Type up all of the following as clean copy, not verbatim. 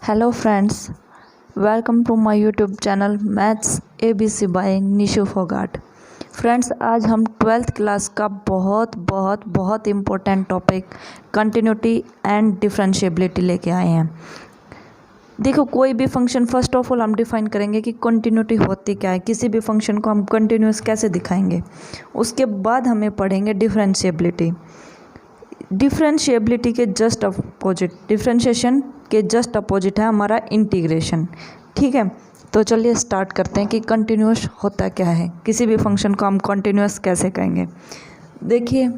Hello friends, welcome to my YouTube channel Maths ABC by Nishu Phogat. Friends, आज हम 12th class का बहुत important topic continuity and differentiability लेके आए हैं। देखो, कोई भी फंक्शन फर्स्ट ऑफ ऑल हम डिफाइन करेंगे कि कंटिन्यूटी होती क्या है, किसी भी फंक्शन को हम कंटिन्यूस कैसे दिखाएंगे। उसके बाद हमें पढ़ेंगे डिफरेंशिएबिलिटी। डिफरेंशिएबिलिटी के जस्ट अपोजिट, डिफरेंशिएशन के जस्ट अपोजिट है हमारा इंटीग्रेशन। ठीक है, तो चलिए स्टार्ट करते हैं कि कंटिन्यूस होता क्या है, किसी भी फंक्शन को हम कंटिन्यूस कैसे कहेंगे। देखिए,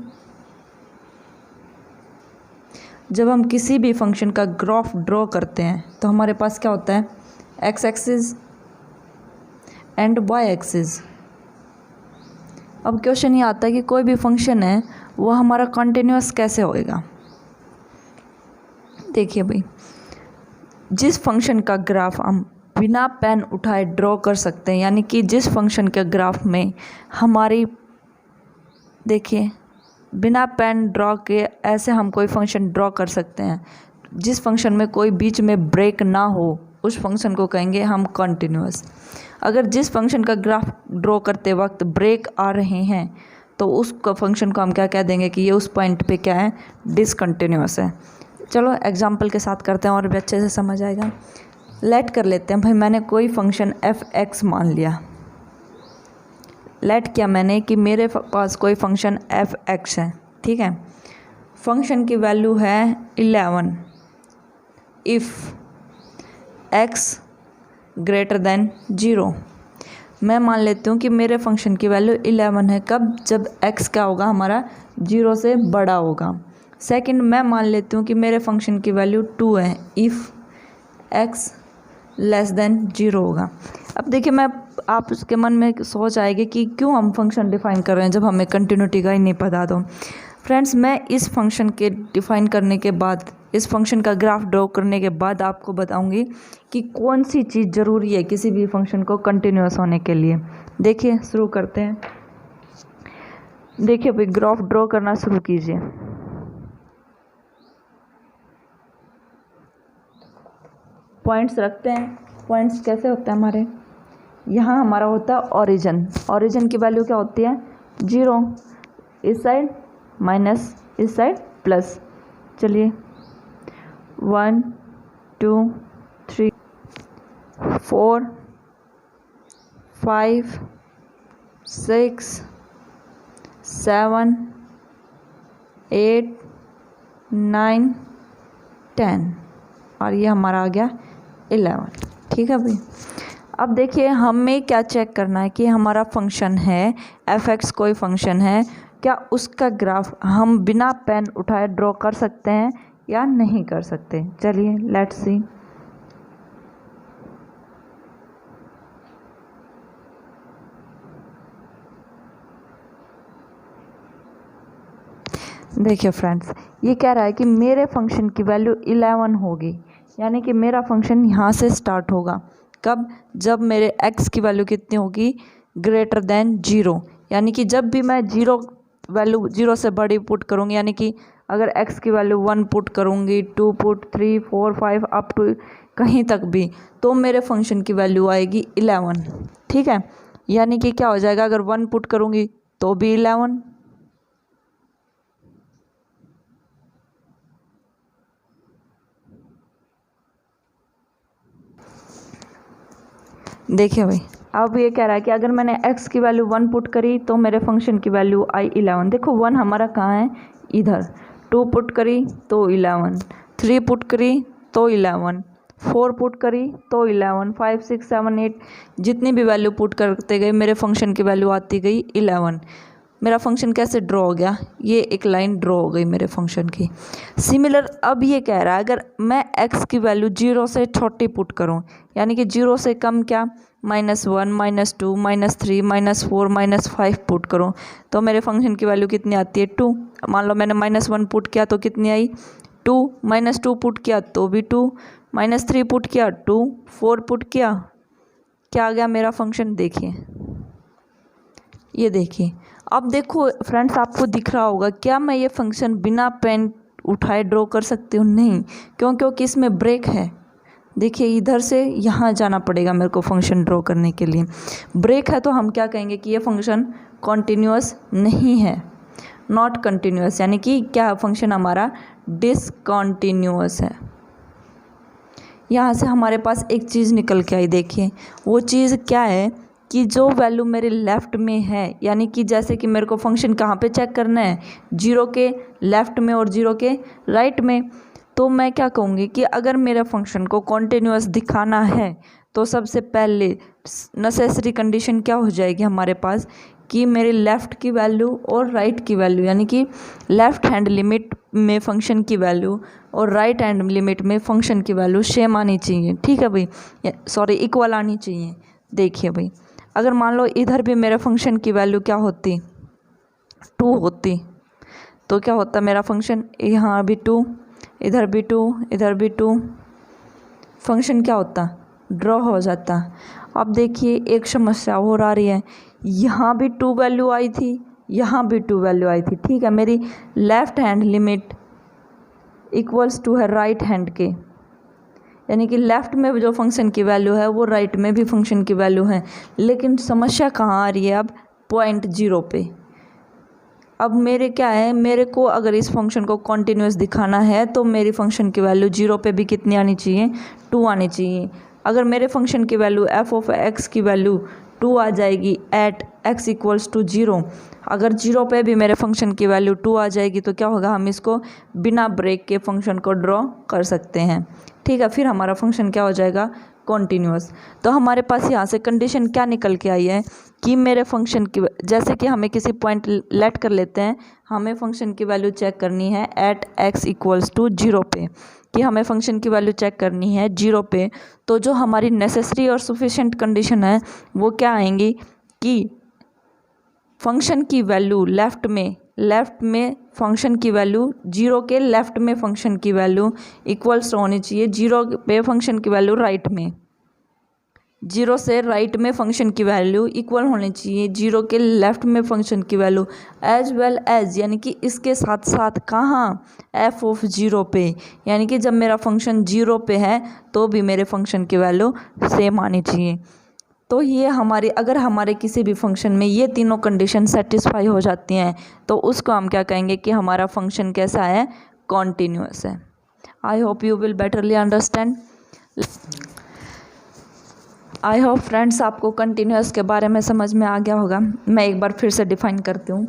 जब हम किसी भी फंक्शन का ग्राफ ड्रॉ करते हैं तो हमारे पास क्या होता है, X axis and Y axis. अब क्वेश्चन ये आता है कि कोई भी फंक्शन है वो हमारा कंटिन्यूस कैसे होएगा। देखिए भाई, जिस फंक्शन का ग्राफ हम बिना पेन उठाए ड्रॉ कर सकते हैं, यानी कि जिस फंक्शन के ग्राफ में हमारी, देखिए, बिना पेन ड्रॉ के ऐसे हम कोई फंक्शन ड्रॉ कर सकते हैं, जिस फंक्शन में कोई बीच में ब्रेक ना हो, उस फंक्शन को कहेंगे हम कंटिन्यूस। अगर जिस फंक्शन का ग्राफ ड्रॉ करते वक्त ब्रेक आ रहे हैं तो उस फंक्शन को हम क्या कह देंगे कि ये उस पॉइंट पे क्या है, डिसकंटिन्यूस है। चलो एग्जांपल के साथ करते हैं और भी अच्छे से समझ आएगा। लेट कर लेते हैं भाई, मैंने कोई फंक्शन एफ एक्स मान लिया। लेट किया मैंने कि मेरे पास कोई फंक्शन एफ एक्स है। ठीक है, फंक्शन की वैल्यू है 11 इफ़ एक्स ग्रेटर देन 0। मैं मान लेती हूँ कि मेरे फंक्शन की वैल्यू 11 है। कब? जब x क्या होगा, हमारा 0 से बड़ा होगा। सेकंड, मैं मान लेती हूँ कि मेरे फंक्शन की वैल्यू 2 है इफ़ x लेस देन 0 होगा। अब देखिए, आप उसके मन में सोच आएगी कि क्यों हम फंक्शन डिफाइन कर रहे हैं जब हमें कंटिन्यूटी का ही नहीं पता। तो फ्रेंड्स, मैं इस फंक्शन के डिफाइन करने के बाद, इस फंक्शन का ग्राफ ड्रॉ करने के बाद आपको बताऊंगी कि कौन सी चीज़ ज़रूरी है किसी भी फंक्शन को कंटिन्यूस होने के लिए। देखिए, शुरू करते हैं। देखिए भाई, ग्राफ ड्रॉ करना शुरू कीजिए। पॉइंट्स रखते हैं। पॉइंट्स कैसे होते हैं हमारे, यहाँ हमारा होता है ओरिजिन। ओरिजिन की वैल्यू क्या होती है, 0। इस साइड माइनस, इस साइड प्लस। चलिए, 1 2 3 4 5 6 7 8 9 10 और ये हमारा आ गया 11। ठीक है भाई, अब देखिए हमें क्या चेक करना है कि हमारा फंक्शन है एफ एक्स, कोई फंक्शन है, क्या उसका ग्राफ हम बिना पेन उठाए ड्रॉ कर सकते हैं या नहीं कर सकते। चलिए लेट्स सी। देखिए फ्रेंड्स, ये कह रहा है कि मेरे फंक्शन की वैल्यू 11 होगी, यानी कि मेरा फंक्शन यहाँ से स्टार्ट होगा। कब? जब मेरे x की वैल्यू कितनी होगी, ग्रेटर देन 0। यानी कि जब भी मैं वैल्यू 0 से बड़ी पुट करूँगी, यानी कि अगर x की वैल्यू 1 पुट करूँगी, 2 पुट, 3 4 5 अप टू कहीं तक भी, तो मेरे फंक्शन की वैल्यू आएगी 11। ठीक है, यानी कि क्या हो जाएगा, अगर 1 पुट करूँगी तो भी 11। देखिए भाई, अब ये कह रहा है कि अगर मैंने x की वैल्यू 1 पुट करी तो मेरे फंक्शन की वैल्यू आई 11। देखो 1 हमारा कहाँ है, इधर। 2 पुट करी तो 11, 3 पुट करी तो 11, 4 पुट करी तो 11, 5 6 7 8 जितनी भी वैल्यू पुट करते गए मेरे फंक्शन की वैल्यू आती गई 11। मेरा फंक्शन कैसे ड्रॉ हो गया, ये एक लाइन ड्रॉ हो गई मेरे फंक्शन की। सिमिलर अब ये कह रहा है, अगर मैं x की वैल्यू 0 से छोटी पुट करूं, यानी कि 0 से कम क्या, -1 -2 -3 -4 -5 पुट करूं, तो मेरे फंक्शन की वैल्यू कितनी आती है, 2। मान लो मैंने -1 पुट किया तो कितनी आई, 2। -2 पुट किया तो भी 2, -3 पुट किया 2, 4 पुट किया, क्या आ गया मेरा फंक्शन। देखिए, ये देखिए। अब देखो फ्रेंड्स, आपको दिख रहा होगा, क्या मैं ये फंक्शन बिना पेन उठाए ड्रॉ कर सकती हूँ? नहीं, क्यों? क्योंकि इसमें ब्रेक है। देखिए इधर से यहाँ जाना पड़ेगा मेरे को फंक्शन ड्रॉ करने के लिए। ब्रेक है तो हम क्या कहेंगे कि ये फंक्शन कॉन्टिन्यूअस नहीं है, नॉट कंटिन्यूअस, यानी कि क्या फंक्शन हमारा डिसकॉन्टिन्यूअस है। यहाँ से हमारे पास एक चीज़ निकल के आई, देखिए वो चीज़ क्या है कि जो वैल्यू मेरे लेफ़्ट में है, यानी कि जैसे कि मेरे को फंक्शन कहाँ पे चेक करना है, 0 के लेफ़्ट में और 0 के राइट में। तो मैं क्या कहूँगी कि अगर मेरे फंक्शन को कॉन्टिन्यूअस दिखाना है तो सबसे पहले नेसेसरी कंडीशन क्या हो जाएगी हमारे पास कि मेरे लेफ़्ट की वैल्यू और राइट की वैल्यू, यानी कि लेफ़्ट हैंड लिमिट में फंक्शन की वैल्यू और राइट हैंड लिमिट में फंक्शन की वैल्यू सेम आनी चाहिए। ठीक है भाई, सॉरी इक्वल आनी चाहिए। देखिए भाई, अगर मान लो इधर भी मेरे फंक्शन की वैल्यू क्या होती, 2 होती, तो क्या होता मेरा फंक्शन, यहाँ भी 2, इधर भी 2, इधर भी 2, फंक्शन क्या होता, ड्रॉ हो जाता। अब देखिए एक समस्या और आ रही है, यहाँ भी 2 वैल्यू आई थी, यहाँ भी 2 वैल्यू आई थी। ठीक है, मेरी left hand limit equals to है राइट हैंड के, यानी कि लेफ़्ट में जो फंक्शन की वैल्यू है वो राइट में भी फंक्शन की वैल्यू है। लेकिन समस्या कहाँ आ रही है अब, पॉइंट 0 पे। अब मेरे क्या है, मेरे को अगर इस फंक्शन को कॉन्टिन्यूस दिखाना है तो मेरी फंक्शन की वैल्यू 0 पे भी कितनी आनी चाहिए, 2 आनी चाहिए। अगर मेरे फंक्शन की वैल्यू एफ ऑफ एक्स की वैल्यू 2 आ जाएगी एट एक्स इक्वल्स टू 0, अगर 0 पे भी मेरे फंक्शन की वैल्यू 2 आ जाएगी तो क्या होगा, हम इसको बिना ब्रेक के फंक्शन को ड्रॉ कर सकते हैं। ठीक है, फिर हमारा फंक्शन क्या हो जाएगा, कॉन्टिन्यूअस। तो हमारे पास यहाँ से कंडीशन क्या निकल के आई है कि मेरे फंक्शन की, जैसे कि हमें किसी पॉइंट लेट कर लेते हैं, हमें फंक्शन की वैल्यू चेक करनी है एट एक्स इक्वल्स टू 0 पे, कि हमें फंक्शन की वैल्यू चेक करनी है 0 पे। तो जो हमारी नेसेसरी और सफिशिएंट कंडीशन है वो क्या आएंगी कि फंक्शन की वैल्यू लेफ़्ट में फंक्शन की वैल्यू 0 के लेफ़्ट में फंक्शन की वैल्यू इक्वल्स होनी चाहिए 0 पे फंक्शन की वैल्यू राइट में, 0 से राइट में फंक्शन की वैल्यू इक्वल होनी चाहिए 0 के लेफ़्ट में फंक्शन की वैल्यू, एज वेल एज, यानी कि इसके साथ साथ कहाँ, एफ ऑफ 0 पे, यानी कि जब मेरा फंक्शन 0 पे है तो भी मेरे फंक्शन की वैल्यू सेम आनी चाहिए। तो ये हमारी, अगर हमारे किसी भी फंक्शन में ये तीनों कंडीशन सेटिस्फाई हो जाती हैं तो उसको हम क्या कहेंगे कि हमारा फंक्शन कैसा है, कॉन्टिन्यूअस है। I hope you will betterly understand. I hope friends आपको कंटिन्यूअस के बारे में समझ में आ गया होगा। मैं एक बार फिर से डिफाइन करती हूँ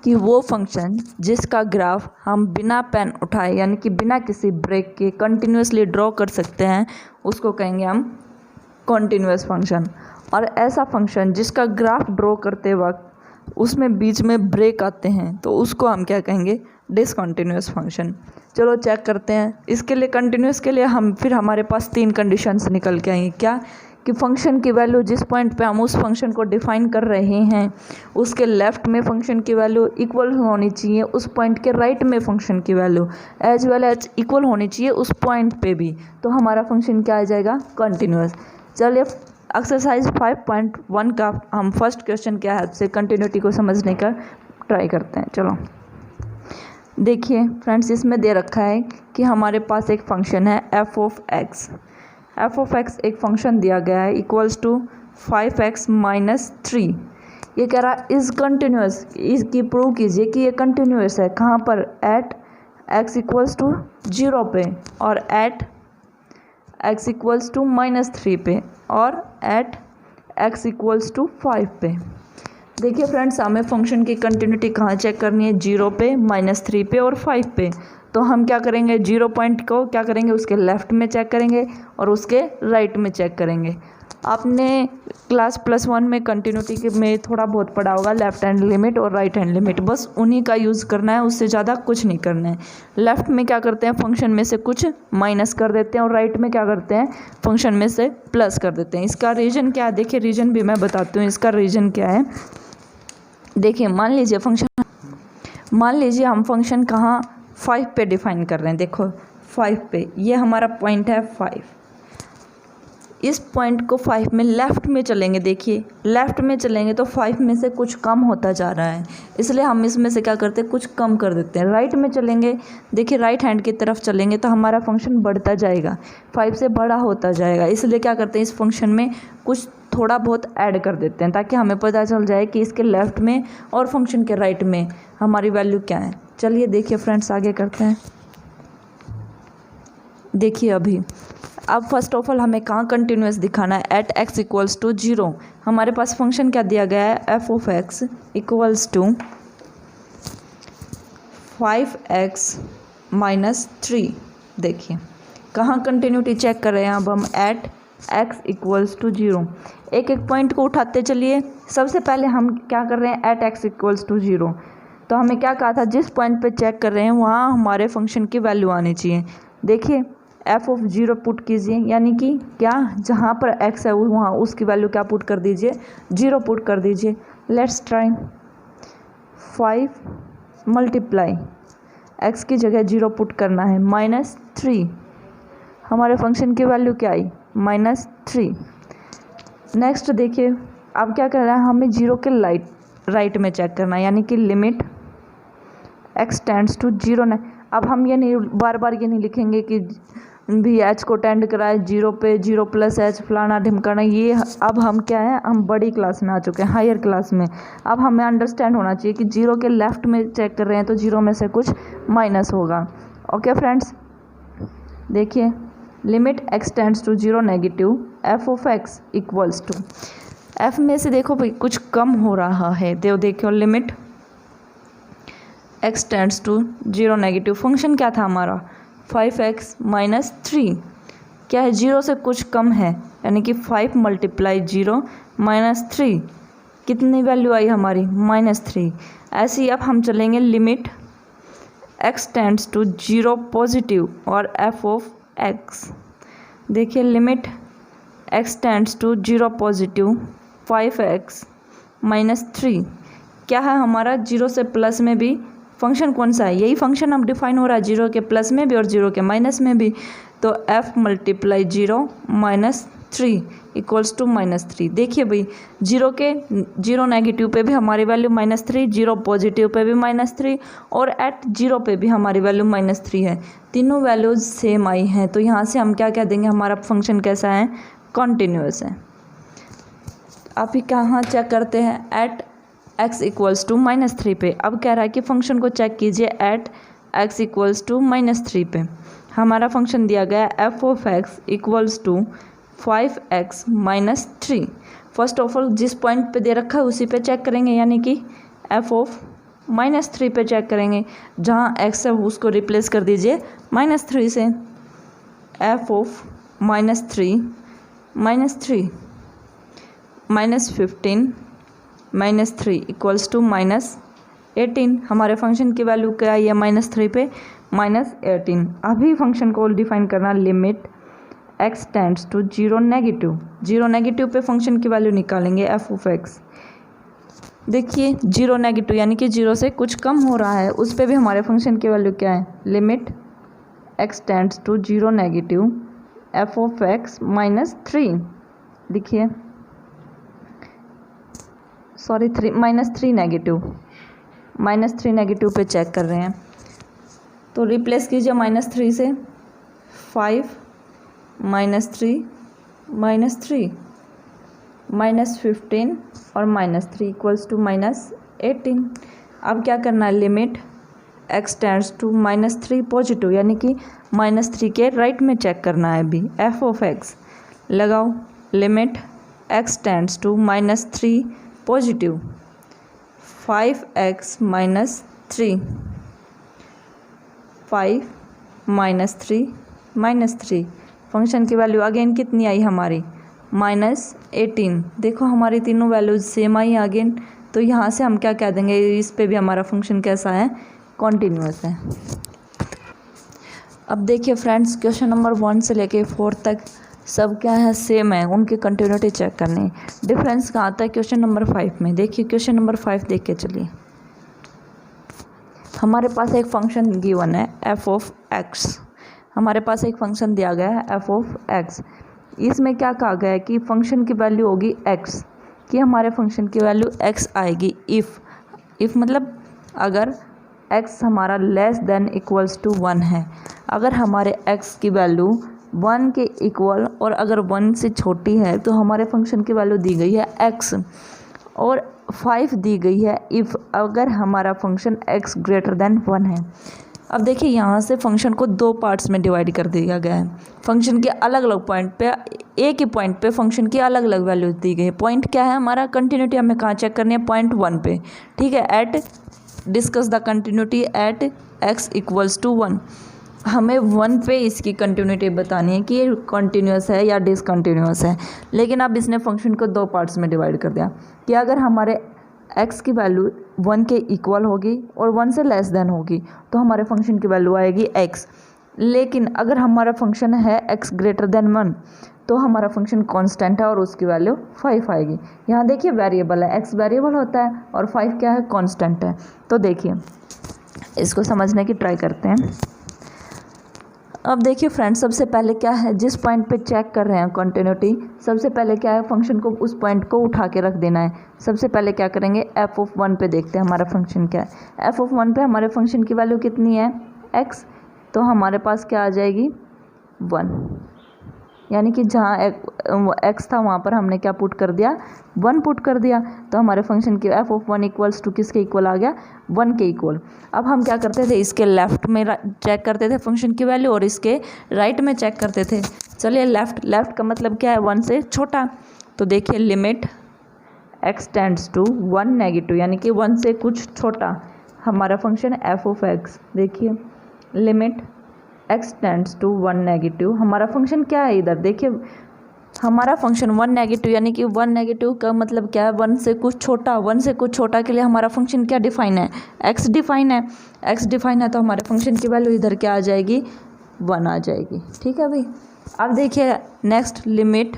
कि वो फंक्शन जिसका ग्राफ हम बिना पेन उठाए, यानी कि बिना किसी ब्रेक के कंटिन्यूअसली ड्रॉ कर सकते हैं, उसको कहेंगे हम कॉन्टिन्यूअस फंक्शन। और ऐसा फंक्शन जिसका ग्राफ ड्रॉ करते वक्त उसमें बीच में ब्रेक आते हैं तो उसको हम क्या कहेंगे, डिसकंटिन्यूअस फंक्शन। चलो चेक करते हैं। इसके लिए कंटिन्यूअस के लिए फिर हमारे पास 3 कंडीशंस निकल के आएंगी। क्या कि फंक्शन की वैल्यू जिस पॉइंट पे हम उस फंक्शन को डिफाइन कर रहे हैं उसके लेफ़्ट में फंक्शन की वैल्यू इक्वल होनी चाहिए उस पॉइंट के राइट में फंक्शन की value, as well as equal होनी चाहिए उस पॉइंट पे भी, तो हमारा फंक्शन क्या आ जाएगा, कॉन्टिन्यूअस। चलिए एक्सरसाइज 5.1 का हम फर्स्ट क्वेश्चन के हेल्प से कंटिन्यूटी को समझने का ट्राई करते हैं। चलो देखिए फ्रेंड्स, इसमें दे रखा है कि हमारे पास एक फंक्शन है F of x. F of x एक फंक्शन दिया गया है इक्वल्स टू 5x माइनस 3। ये कह रहा है इज़ कंटिन्यूअस, इसकी प्रूव कीजिए कि ये कंटिन्यूअस है। कहाँ पर, एट एक्स इक्वल्स टू 0 पे, और एट x इक्वल्स टू -3 पे, और एट x इक्वल्स टू 5 पे। देखिए फ्रेंड्स, हमें फंक्शन की कंटिन्यूटी कहाँ चेक करनी है, 0 पे, -3 पे और 5 पे। तो हम क्या करेंगे, 0 पॉइंट को क्या करेंगे, उसके लेफ़्ट में चेक करेंगे और उसके राइट में चेक करेंगे। आपने क्लास +1 में कंटिन्यूटी में थोड़ा बहुत पढ़ा होगा, लेफ़्ट हैंड लिमिट और राइट हैंड लिमिट, बस उन्हीं का यूज़ करना है, उससे ज़्यादा कुछ नहीं करना है। लेफ़्ट में क्या करते हैं, फंक्शन में से कुछ माइनस कर देते हैं, और राइट में क्या करते हैं, फंक्शन में से प्लस कर देते हैं। इसका रीज़न क्या है, देखिए रीज़न भी मैं बताती हूँ इसका रीज़न क्या है। देखिए मान लीजिए हम फंक्शन कहाँ 5 पे डिफाइन कर रहे हैं। देखो 5 पे, ये हमारा पॉइंट है 5, इस पॉइंट को 5 में लेफ़्ट में चलेंगे, देखिए लेफ़्ट में चलेंगे तो 5 में से कुछ कम होता जा रहा है, इसलिए हम इसमें से क्या करते हैं, कुछ कम कर देते हैं। राइट में चलेंगे, देखिए राइट हैंड की तरफ चलेंगे तो हमारा फंक्शन बढ़ता जाएगा, 5 से बड़ा होता जाएगा, इसलिए क्या करते हैं, इस फंक्शन में कुछ थोड़ा बहुत ऐड कर देते हैं ताकि हमें पता चल जाए कि इसके लेफ़्ट में और फंक्शन के राइट में हमारी वैल्यू क्या है। चलिए देखिए फ्रेंड्स, आगे करते हैं। देखिए अभी अब फर्स्ट ऑफ ऑल हमें कहाँ कंटिन्यूस दिखाना है, एट x इक्वल्स टू 0। हमारे पास फंक्शन क्या दिया गया है, f of x equals to 5x minus 3। देखिए कहाँ कंटिन्यूटी चेक कर रहे हैं अब हम, एट x इक्वल्स टू 0। एक एक पॉइंट को उठाते चलिए। सबसे पहले हम क्या कर रहे हैं, एट x इक्वल्स टू 0। तो हमें क्या कहा था, जिस पॉइंट पे चेक कर रहे हैं वहाँ हमारे फंक्शन की वैल्यू आनी चाहिए। देखिए f ऑफ 0 पुट कीजिए, यानी कि क्या, जहाँ पर x है वहाँ उसकी वैल्यू क्या पुट कर दीजिए, 0 पुट कर दीजिए। लेट्स ट्राई, 5 मल्टीप्लाई x की जगह 0 पुट करना है, माइनस 3। हमारे फंक्शन की वैल्यू क्या आई, माइनस 3। नेक्स्ट देखिए अब क्या करना है, हमें 0 के राइट में चेक करना है, यानी कि लिमिट x टेंड्स टू 0। अब हम ये नहीं बार बार ये नहीं लिखेंगे कि भी h को टेंड कराए 0 पे, 0 प्लस h फलाना ढिमकाना, ये अब हम क्या है, हम बड़ी क्लास में आ चुके हैं, हायर क्लास में। अब हमें अंडरस्टैंड होना चाहिए कि 0 के लेफ़्ट में चेक कर रहे हैं तो 0 में से कुछ माइनस होगा। ओके फ्रेंड्स, देखिए limit x tends to 0 negative f of x equals to, f में से देखो भाई कुछ कम हो रहा है, देखो limit x tends to 0 negative, function क्या था हमारा 5x माइनस 3, क्या है 0 से कुछ कम है, यानी कि 5 मल्टीप्लाई 0 माइनस 3, कितनी वैल्यू आई हमारी, माइनस 3। ऐसे ही अब हम चलेंगे limit x tends to 0 positive और f ऑफ x। देखिए limit x tends to 0 positive 5x minus 3, क्या है हमारा 0 से प्लस में भी फंक्शन कौन सा है, यही फंक्शन अब डिफाइन हो रहा है 0 के प्लस में भी और 0 के माइनस में भी। तो f multiply 0 minus 3 equals to minus 3। देखिए भाई 0 नेगेटिव पे भी हमारी वैल्यू माइनस 3, 0 पॉजिटिव पे भी माइनस 3 और एट 0 पे भी हमारी वैल्यू माइनस 3 है। तीनों वैल्यूज सेम आई हैं, तो यहाँ से हम क्या कह देंगे, हमारा फंक्शन कैसा है, कॉन्टिन्यूस है। अभी कहाँ चेक करते हैं, at x equals to minus 3 पे। अब कह रहा है कि फंक्शन को चेक कीजिए at x equals to minus 3 पे। हमारा फंक्शन दिया गया है f of x equals to 5x minus 3। First of all जिस पॉइंट पे दे रखा है उसी पे चेक करेंगे, यानी कि f ऑफ माइनस 3 पे चेक करेंगे, जहाँ x है उसको रिप्लेस कर दीजिए माइनस 3 से। f of minus 3 minus 15 minus 3 equals to minus 18। हमारे फंक्शन की वैल्यू क्या आई है, माइनस 3 पे माइनस 18। अभी फंक्शन को डिफाइन करना, limit x tends to 0 negative पे फंक्शन की वैल्यू निकालेंगे f ऑफ x। देखिए 0 नेगेटिव यानी कि 0 से कुछ कम हो रहा है, उस पे भी हमारे फंक्शन की वैल्यू क्या है, limit x tends to 0 negative f of x minus 3। देखिए सॉरी माइनस 3 नेगेटिव पे चेक कर रहे हैं, तो रिप्लेस कीजिए माइनस 3 से, 5 माइनस 3 माइनस 15 और माइनस 3 इक्वल्स टू माइनस 18। अब क्या करना है, limit x tends to minus 3 positive, यानी कि माइनस 3 के राइट में चेक करना है अभी, f ऑफ x लगाओ, limit x tends to minus 3 positive 5x minus 3, 5 minus 3 function की वैल्यू अगेन कितनी आई हमारी, माइनस 18। देखो हमारी तीनों वैल्यूज सेम आई अगेन, तो यहाँ से हम क्या कह देंगे, इस पे भी हमारा फंक्शन कैसा है, कॉन्टिन्यूस है। अब देखिए फ्रेंड्स, क्वेश्चन नंबर 1 से लेके 4 तक सब क्या है, सेम है, उनकी कंटिन्यूटी चेक करनी है। डिफरेंस कहाँ आता है, क्वेश्चन नंबर 5 में। देखिए क्वेश्चन नंबर 5 देख के चलिए। हमारे पास एक फंक्शन गिवन है f ऑफ x, हमारे पास एक फंक्शन दिया गया है f ऑफ x। इसमें क्या कहा गया है कि फंक्शन की वैल्यू होगी x, कि हमारे फंक्शन की वैल्यू x आएगी इफ़ मतलब अगर x हमारा लेस देन इक्वल्स टू 1 है। अगर हमारे x की वैल्यू 1 के इक्वल और अगर 1 से छोटी है तो हमारे फंक्शन की वैल्यू दी गई है x, और 5 दी गई है इफ़ अगर हमारा फंक्शन x ग्रेटर देन 1 है। अब देखिए यहाँ से फंक्शन को दो पार्ट्स में डिवाइड कर दिया गया है। फंक्शन के अलग अलग पॉइंट पे, एक ही पॉइंट पे फंक्शन की अलग अलग वैल्यूज दी गई है। पॉइंट क्या है हमारा, कंटिन्यूटी हमें कहाँ चेक करनी है, पॉइंट 1 पे, ठीक है। At discuss the continuity at x equals to 1, हमें 1 पे इसकी कंटिन्यूटी बतानी है कि ये कंटिन्यूस है या डिसकंटिन्यूस है। लेकिन अब इसने फंक्शन को दो पार्ट्स में डिवाइड कर दिया कि अगर हमारे x की वैल्यू 1 के इक्वल होगी और 1 से लेस देन होगी तो हमारे फंक्शन की वैल्यू आएगी x। लेकिन अगर हमारा फंक्शन है x ग्रेटर देन 1 तो हमारा फंक्शन कांस्टेंट है और उसकी वैल्यू 5 आएगी। यहाँ देखिए वेरिएबल है, x वेरिएबल होता है और 5 क्या है, कांस्टेंट है। तो देखिए इसको समझने की ट्राई करते हैं। अब देखिए फ्रेंड्स, सबसे पहले क्या है, जिस पॉइंट पे चेक कर रहे हैं कंटिन्यूटी, सबसे पहले क्या है, फंक्शन को उस पॉइंट को उठा के रख देना है। सबसे पहले क्या करेंगे, f(1) पे देखते हैं हमारा फंक्शन क्या है। f(1) पे हमारे फंक्शन की वैल्यू कितनी है, x, तो हमारे पास क्या आ जाएगी 1, यानी कि जहाँ x था वहाँ पर हमने क्या पुट कर दिया, 1 पुट कर दिया। तो हमारे फंक्शन की f(1) इक्वल्स टू किसके इक्वल आ गया, 1 के इक्वल। अब हम क्या करते थे, इसके लेफ़्ट में चेक करते थे फंक्शन की वैल्यू और इसके राइट में चेक करते थे। चलिए लेफ़्ट का मतलब क्या है, 1 से छोटा। तो देखिए limit x tends to 1 negative, यानी कि 1 से कुछ छोटा हमारा फंक्शन f(x), देखिए limit x tends to 1 negative, हमारा फंक्शन क्या है इधर, देखिए हमारा फंक्शन 1 नेगेटिव, यानी कि 1 नेगेटिव का मतलब क्या है, 1 से कुछ छोटा। 1 से कुछ छोटा के लिए हमारा फंक्शन क्या डिफाइन है, x डिफाइन है। x डिफाइन है तो हमारे फंक्शन की वैल्यू इधर क्या आ जाएगी, 1 आ जाएगी, ठीक है भाई। अब देखिए next, limit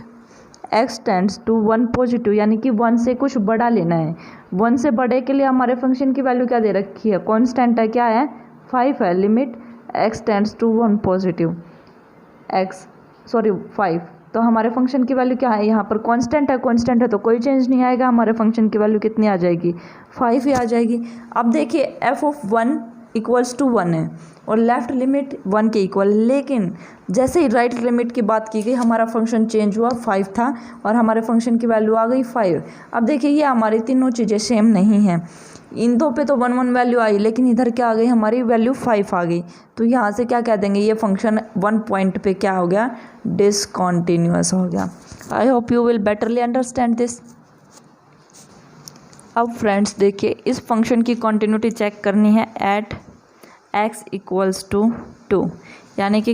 x tends to 1 positive, यानी कि 1 से कुछ बड़ा लेना है। 1 से बड़े के लिए हमारे फंक्शन की वैल्यू क्या दे रखी है, कॉन्स्टेंट है, क्या है, 5 है। Limit x tends to 1 positive 5, तो हमारे फंक्शन की वैल्यू क्या है, यहाँ पर कांस्टेंट है तो कोई चेंज नहीं आएगा, हमारे फंक्शन की वैल्यू कितनी आ जाएगी, 5 ही आ जाएगी। अब देखिए f(1) इक्वल्स टू 1 है और लेफ़्ट लिमिट 1 के इक्वल, लेकिन जैसे ही राइट लिमिट की बात की गई हमारा फंक्शन चेंज हुआ, 5 था और हमारे फंक्शन की वैल्यू आ गई 5। अब देखिए ये हमारी तीनों चीज़ें सेम नहीं हैं, इन दो पे तो 1 वैल्यू आई, लेकिन इधर क्या आ गई, हमारी वैल्यू 5 आ गई। तो यहाँ से क्या कह देंगे, ये फंक्शन 1 पॉइंट पे क्या हो गया, डिसकंटिन्यूअस हो गया। I hope you will betterly understand this. अब फ्रेंड्स देखिए, इस फंक्शन की कंटिन्यूटी चेक करनी है एट x इक्वल्स टू 2, यानी कि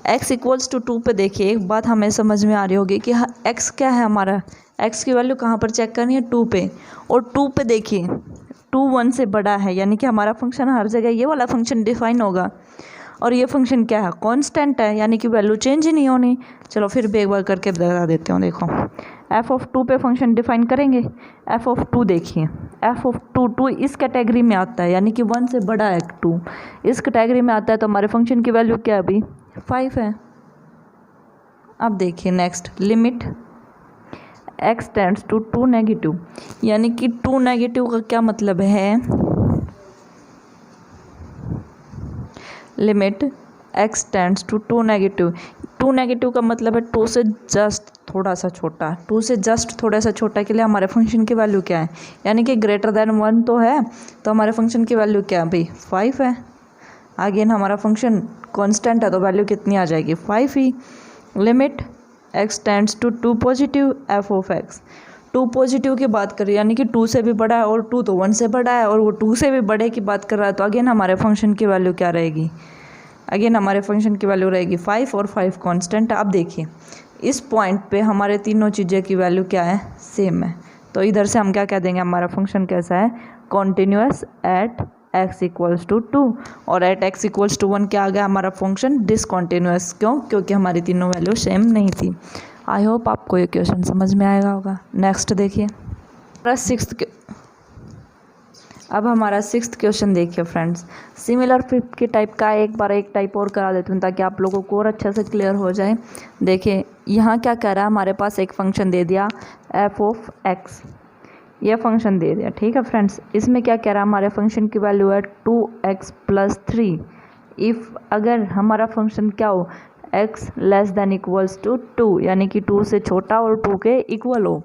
x इक्वल्स टू 2 पे देखिए एक बात हमें समझ में आ रही होगी कि x क्या है, हमारा x की वैल्यू कहाँ पर चेक करनी है, 2 पे। और 2 पे देखिए 2 1 से बड़ा है, यानी कि हमारा फंक्शन हर जगह ये वाला फंक्शन डिफाइन होगा। और ये फंक्शन क्या है, कांस्टेंट है, यानी कि वैल्यू चेंज ही नहीं होनी। चलो फिर एक बार करके बता देते हूँ। देखो f(2) पे फंक्शन डिफाइन करेंगे, f(2) देखिए f(2) इस कैटेगरी में आता है, यानी कि 1 से बड़ा है 2 इस कैटेगरी में आता है, तो हमारे फंक्शन की वैल्यू क्या है अभी, 5 है। अब देखिए next, limit x tends to 2 negative, यानी कि 2 नेगेटिव का क्या मतलब है, limit x tends to 2 negative. 2 negative का मतलब है 2 से जस्ट थोड़ा सा छोटा, 2 से जस्ट थोड़ा सा छोटा के लिए हमारे फंक्शन की वैल्यू क्या है, यानी कि ग्रेटर देन 1 तो है, तो हमारे फंक्शन की वैल्यू क्या है भाई, 5 है। अगेन हमारा फंक्शन कांस्टेंट है तो वैल्यू कितनी आ जाएगी, 5 ही। Limit x tends to 2 positive f(x), 2 positive की बात करें, यानी कि 2 से भी बड़ा है और 2 तो 1 से बड़ा है और वो 2 से भी बड़े की बात कर रहा है, तो अगेन हमारे फंक्शन की वैल्यू क्या रहेगी, अगेन हमारे फंक्शन की वैल्यू रहेगी 5 और 5 कांस्टेंट। अब देखिए इस पॉइंट पे हमारे तीनों चीज़ें की वैल्यू क्या है, सेम है, तो इधर से हम क्या कह देंगे, हमारा फंक्शन कैसा है, continuous at x equals to 2, और एट x इक्वल्स टू 1 क्या आ गया, हमारा फंक्शन डिसकंटिन्यूअस। क्यों, क्योंकि हमारी तीनों वैल्यू सेम नहीं थी। आई होप आपको ये क्वेश्चन समझ में आएगा होगा। नेक्स्ट देखिए, अब हमारा 6th क्वेश्चन देखिए फ्रेंड्स। सिमिलर फिफ्थ के टाइप का एक टाइप और करा देती हूँ ताकि आप लोगों को और अच्छे से क्लियर हो जाए। देखिए यहाँ क्या कह रहा है, हमारे पास एक फंक्शन दे दिया एफ ऑफ एक्स, यह फंक्शन दे दिया, ठीक है फ्रेंड्स। इसमें क्या कह रहा है, हमारे फंक्शन की वैल्यू है 2x + 3 इफ़ अगर हमारा फंक्शन क्या हो x < 2 यानी कि 2 से छोटा और 2 के इक्वल हो।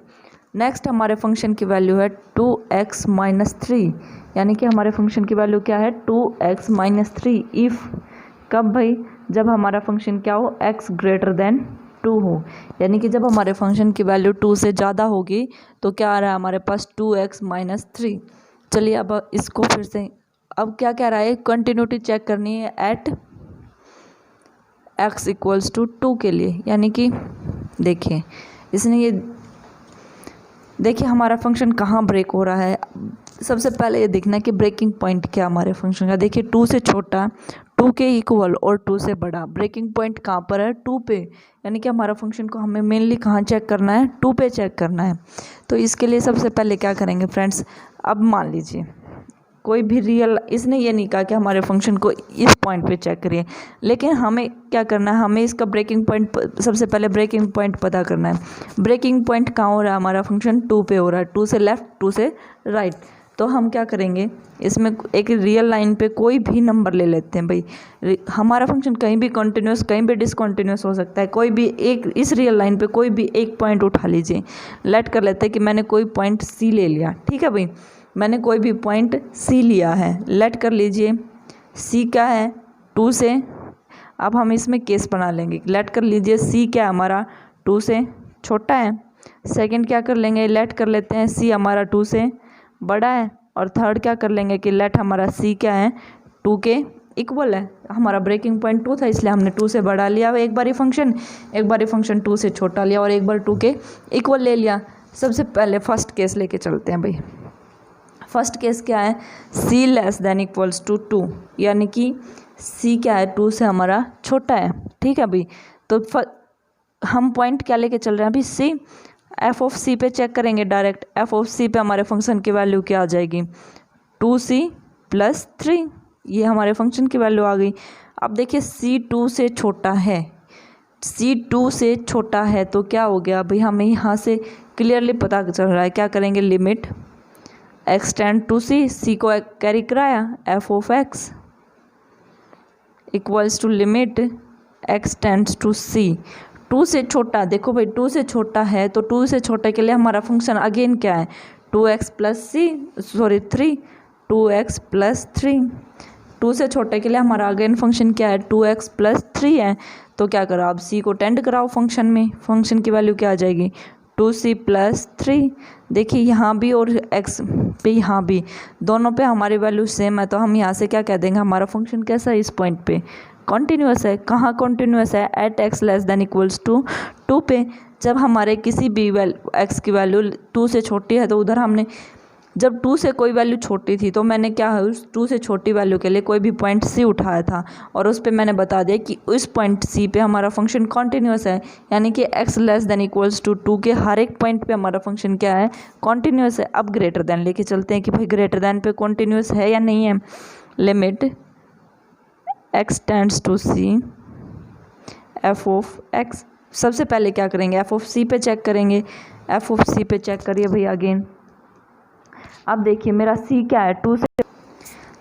नेक्स्ट हमारे फंक्शन की वैल्यू है 2x - 3 यानी कि हमारे फंक्शन की वैल्यू क्या है 2x - 3 इफ़ कब भाई, जब हमारा फंक्शन क्या हो x > 2 हो, यानी कि जब हमारे फंक्शन की वैल्यू 2 से ज़्यादा होगी तो क्या आ रहा है हमारे पास 2x - 3। चलिए अब इसको फिर से, अब क्या कह रहा है, कंटिन्यूटी चेक करनी है एट x = 2 के लिए, यानी कि देखिए इसने ये देखिए हमारा फंक्शन कहाँ ब्रेक हो रहा है। सबसे पहले ये देखना है कि ब्रेकिंग पॉइंट क्या हमारे फंक्शन का। देखिए 2 से छोटा, 2 के इक्वल और 2 से बड़ा, ब्रेकिंग पॉइंट कहाँ पर है 2 पे, यानी कि हमारा फंक्शन को हमें मेनली कहाँ चेक करना है 2 पे चेक करना है। तो इसके लिए सबसे पहले क्या करेंगे फ्रेंड्स, अब मान लीजिए कोई भी रियल, इसने ये नहीं कहा कि हमारे फंक्शन को इस पॉइंट पे चेक करिए, लेकिन हमें क्या करना है, हमें इसका ब्रेकिंग पॉइंट, सबसे पहले ब्रेकिंग पॉइंट पता करना है। ब्रेकिंग पॉइंट कहाँ हो रहा है, हमारा फंक्शन 2 पे हो रहा है, 2 से लेफ्ट 2 से राइट। तो हम क्या करेंगे, इसमें एक रियल लाइन पे कोई भी नंबर ले लेते हैं भाई। हमारा फंक्शन कहीं भी कंटिन्यूस कहीं भी डिसकंटिन्यूस हो सकता है, कोई भी एक इस रियल लाइन पे कोई भी एक पॉइंट उठा लीजिए। लेट कर लेते हैं कि मैंने कोई पॉइंट सी ले लिया, ठीक है भाई, मैंने कोई भी पॉइंट सी लिया है, लेट कर लीजिए सी क्या है 2 से। अब हम इसमें केस बना लेंगे, लेट कर लीजिए सी क्या हमारा 2 से छोटा है। सेकंड क्या कर लेंगे, लेट कर लेते हैं सी हमारा 2 से बड़ा है। और थर्ड क्या कर लेंगे कि लेट हमारा सी क्या है 2 के इक्वल है। हमारा ब्रेकिंग पॉइंट 2 था इसलिए हमने 2 से बड़ा लिया एक बारी फंक्शन 2 से छोटा लिया और एक बार 2 के इक्वल ले लिया। सबसे पहले फर्स्ट केस लेके चलते हैं भाई। फर्स्ट केस क्या है, c < 2 यानी कि c क्या है 2 से हमारा छोटा है, ठीक है भाई। तो हम पॉइंट क्या लेके चल रहे हैं अभी c, f ऑफ c पे चेक करेंगे डायरेक्ट। f ऑफ c पे हमारे फंक्शन की वैल्यू क्या आ जाएगी 2c + 3, ये हमारे फंक्शन की वैल्यू आ गई। अब देखिए c 2 से छोटा है, c 2 से छोटा है तो क्या हो गया भाई, हमें यहाँ से क्लियरली पता चल रहा है। क्या करेंगे, limit x tend to c को कैरी कराया f of x equals to limit x tends to c। 2 से छोटा, देखो भाई 2 से छोटा है तो 2 से छोटे के लिए हमारा फंक्शन अगेन क्या है 2x + 3, 2x + 3। 2 से छोटे के लिए हमारा अगेन फंक्शन क्या है 2x + 3 है। तो क्या करो, आप c को टेंड कराओ फंक्शन में, फंक्शन की वैल्यू क्या आ जाएगी 2c + 3। देखिए यहाँ भी और x पे यहाँ भी, दोनों पे हमारी वैल्यू सेम है, तो हम यहाँ से क्या कह देंगे, हमारा फंक्शन कैसा है इस पॉइंट पे कॉन्टिन्यूस है। कहाँ कॉन्टिन्यूस है, एट x < 2 पे। जब हमारे किसी भी x की वैल्यू 2 से छोटी है तो उधर हमने, जब 2 से कोई वैल्यू छोटी थी तो मैंने क्या है उस 2 से छोटी वैल्यू के लिए कोई भी पॉइंट c उठाया था और उस पे मैंने बता दिया कि उस पॉइंट c पे हमारा फंक्शन कॉन्टिन्यूस है, यानी कि x < 2 के हर एक पॉइंट पे हमारा फंक्शन क्या है कॉन्टिन्यूस है। अब ग्रेटर देन लेके चलते हैं कि भाई ग्रेटर देन पे कॉन्टिन्यूस है या नहीं है। Limit x tends to c f of x, सबसे पहले क्या करेंगे f ऑफ c पे चेक करेंगे। f ऑफ c पे चेक करिए भैया अगेन। अब देखिए मेरा c क्या है 2 से,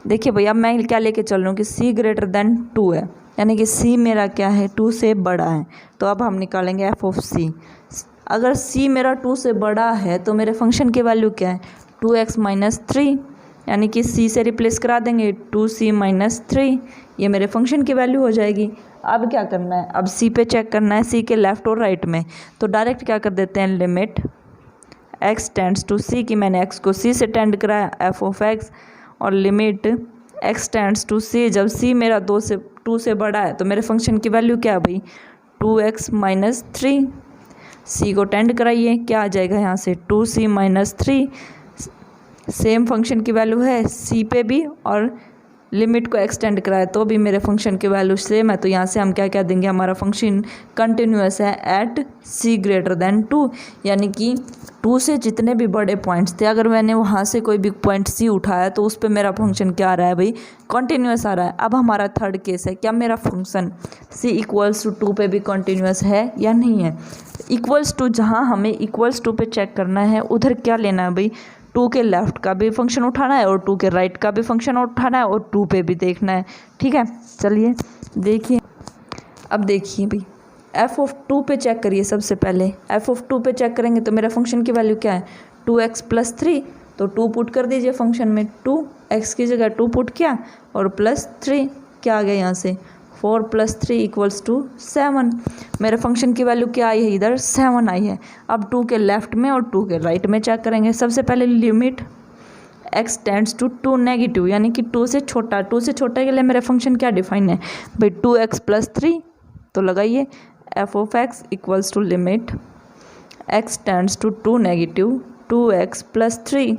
देखिए भैया मैं क्या लेके चल रहा हूँ कि c > 2 है, यानी कि c मेरा क्या है 2 से बड़ा है। तो अब हम निकालेंगे f ऑफ c। अगर c मेरा 2 से बड़ा है तो मेरे फंक्शन की वैल्यू क्या है 2x - 3, यानी कि c से रिप्लेस करा देंगे 2c - 3, ये मेरे फंक्शन की वैल्यू हो जाएगी। अब क्या करना है, अब c पे चेक करना है, c के लेफ्ट और राइट में। तो डायरेक्ट क्या कर देते हैं, limit x tends to c, कि मैंने x को c से टेंड कराया f ऑफ x, और limit x tends to c, जब c मेरा 2 से बड़ा है तो मेरे फंक्शन की वैल्यू क्या है भाई 2x - 3। c को टेंड कराइए, क्या आ जाएगा यहाँ से 2c - 3, सेम फंक्शन की वैल्यू है c पे भी और लिमिट को एक्सटेंड कराए तो भी मेरे फंक्शन की वैल्यू सेम है, तो यहाँ से हम क्या कह देंगे, हमारा फंक्शन कंटिन्यूअस है एट c ग्रेटर देन 2, यानी कि 2 से जितने भी बड़े पॉइंट्स थे, अगर मैंने वहाँ से कोई भी पॉइंट c उठाया तो उस पर मेरा फंक्शन क्या आ रहा है भाई, कंटिन्यूअस आ रहा है। अब हमारा थर्ड केस है, क्या मेरा फंक्शन c इक्वल्स टू 2 पे भी कंटिन्यूअस है या नहीं है। इक्वल्स टू, जहाँ हमें इक्वल्स टू पे चेक करना है उधर क्या लेना है भाई, 2 के लेफ्ट का भी फंक्शन उठाना है और 2 के राइट का भी फंक्शन उठाना है और 2 पे भी देखना है। ठीक है, चलिए देखिए। अब देखिए भाई, f(2) पे चेक करिए। सबसे पहले f(2) पे चेक करेंगे तो मेरा फंक्शन की वैल्यू क्या है, 2x + 3, तो 2 पुट कर दीजिए फंक्शन में, 2x की जगह 2 पुट किया और +3 क्या आ गया यहाँ से, 4 + 3 = 7। मेरे फंक्शन की वैल्यू क्या आई है, इधर 7 आई है। अब 2 के लेफ्ट में और 2 के राइट में चेक करेंगे। सबसे पहले limit x tends to 2 negative, यानी कि 2 से छोटा, 2 से छोटे के लिए मेरा फंक्शन क्या डिफाइन है भाई, 2x + 3, तो लगाइए f(x) = limit x tends to 2 negative 2x + 3,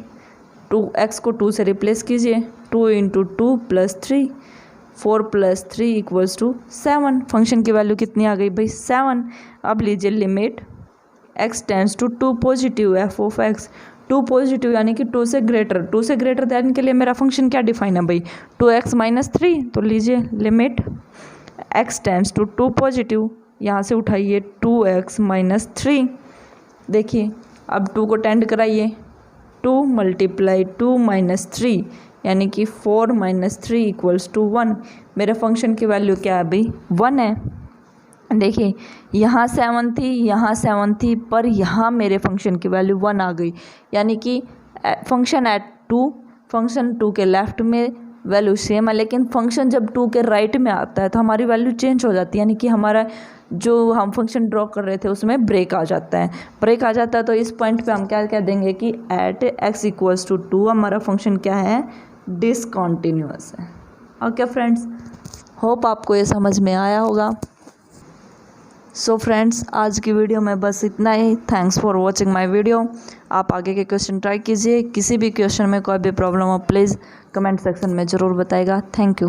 2x को 2 से रिप्लेस कीजिए, 2 × 2 + 3, 4 + 3 = 7। फंक्शन की वैल्यू कितनी आ गई भाई, 7। अब लीजिए limit x tends to 2 positive f(x), 2 positive यानी कि 2 से ग्रेटर देन के लिए मेरा फंक्शन क्या डिफाइन है भाई, 2x - 3, तो लीजिए limit x tends to 2 positive, यहाँ से उठाइए 2x - 3। देखिए अब 2 को टेंड कराइए, 2 × 2 - 3 यानी कि 4 - 3 = 1। मेरे फंक्शन की वैल्यू क्या है भाई, 1 है। देखिए यहाँ 7 थी, यहाँ 7 थी, पर यहाँ मेरे फंक्शन की वैल्यू 1 आ गई, यानी कि फंक्शन एट 2, फंक्शन 2 के लेफ्ट में वैल्यू सेम है, लेकिन फंक्शन जब 2 के राइट में आता है तो हमारी वैल्यू चेंज हो जाती है, यानी कि हमारा जो हम फंक्शन ड्रॉ कर रहे थे उसमें ब्रेक आ जाता है। तो इस पॉइंट पे हम क्या कह देंगे कि एट x = 2 हमारा फंक्शन क्या है, डिसकंटिन्यूअस है। ओके फ्रेंड्स, होप आपको ये समझ में आया होगा। सो फ्रेंड्स, आज की वीडियो में बस इतना ही। Thanks for watching my video. आप आगे के क्वेश्चन ट्राई कीजिए। किसी भी क्वेश्चन में कोई भी प्रॉब्लम हो प्लीज़ कमेंट सेक्शन में ज़रूर बताइएगा। Thank you.